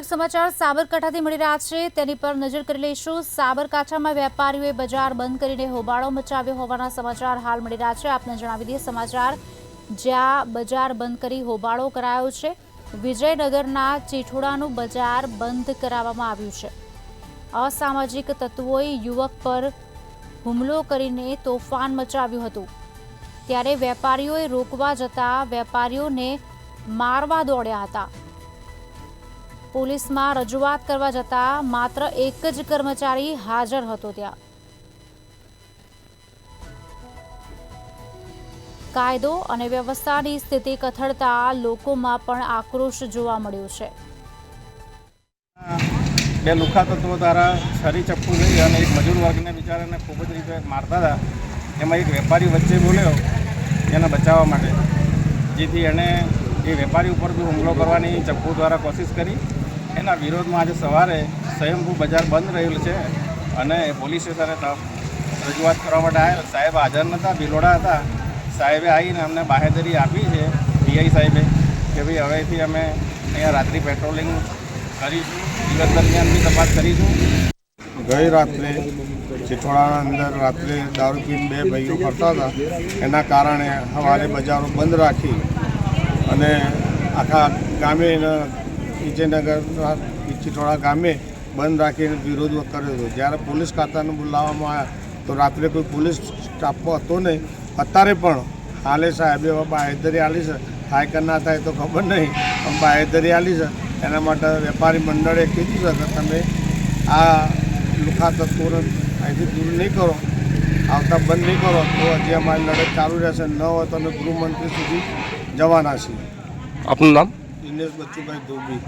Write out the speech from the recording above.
એક સમાચાર સાબરકાંઠાથી મળી રહ્યા છે, તેની પર નજર કરી લઈશું। સાબરકાંઠામાં વેપારીઓએ બજાર બંધ કરીને હોબાળો મચાવ્યો હોવાના સમાચાર હાલ મળી રહ્યા છે। આપને જણાવી દઈએ સમાચાર જ્યાં બજાર બંધ કરી હોબાળો કરાયો છે। વિજયનગરના ચીઠોડાનું બજાર બંધ કરાવવામાં આવ્યું છે। અસામાજિક તત્વોએ યુવક પર હુમલો કરીને તોફાન મચાવ્યું હતું, ત્યારે વેપારીઓએ રોકવા જતા વેપારીઓને મારવા દોડ્યા હતા। પોલીસમાં રજૂઆત કરવા જતા માત્ર એક જ કર્મચારી હાજર હતો। ત્યાં કાયદો અને વ્યવસ્થાની સ્થિતિ કથળતા લોકોમાં પણ આક્રોશ જોવા મળ્યો છે। બે લુખા તત્વો દ્વારા છરી ચપ્પુ લઈ અને એક મજૂર વર્ગને બિચારાને ખૂબ જ રીતે મારતા હતા। એમાં એક વેપારી વચ્ચે બોલ્યો એને બચાવવા માટે, જેથી એણે એ વેપારી ઉપર બી હુમલો કરવાની ચપ્પુ દ્વારા કોશિશ કરી। એના વિરોધમાં આજે સવારે સ્વયંભૂ બજાર બંધ રહેલું છે અને પોલીસ સ્ટેશને રજૂઆત કરવા માટે આવ્યા। સાહેબ હાજર નહોતા, ભિલોડા હતા। સાહેબે આવીને અમને બાહેધરી આપી છે પીઆઈ સાહેબે કે ભાઈ હવેથી અમે અહીંયા રાત્રિ પેટ્રોલિંગ કરીશું, દિવસ દરમિયાન બી તપાસ કરીશું। ગઈ રાત્રે ચીઠોડાના અંદર રાત્રે દારૂ પીને બે ભાઈઓ ફરતા હતા, એના કારણે સવારે બજારો બંધ રાખી અને આખા ગામે વિજયનગર ચીઠોડા ગામે બંધ રાખીને વિરોધ કર્યો હતો। જ્યારે પોલીસ ખાતાને બોલાવવામાં આવ્યા તો રાત્રે કોઈ પોલીસ સ્ટાફ હતો નહીં। અત્યારે પણ હાલે સાહેબે બાહેધરી આપી છે, થાય કે ના થાય તો ખબર નહીં, પણ બાહેધરી આપી છે। એના માટે વેપારી મંડળે કીધું છે કે તમે આ લુખા તત્વોને અહીંથી દૂર નહીં કરો, આવતા બંધ નહીં કરો તો હજી અમારી લડત ચાલુ રહેશે। ન હોય તો અમે ગૃહમંત્રી સુધી જવાના છીએ। આપનું નામ? દિનેશ બચ્ચુભાઈ ધોબી।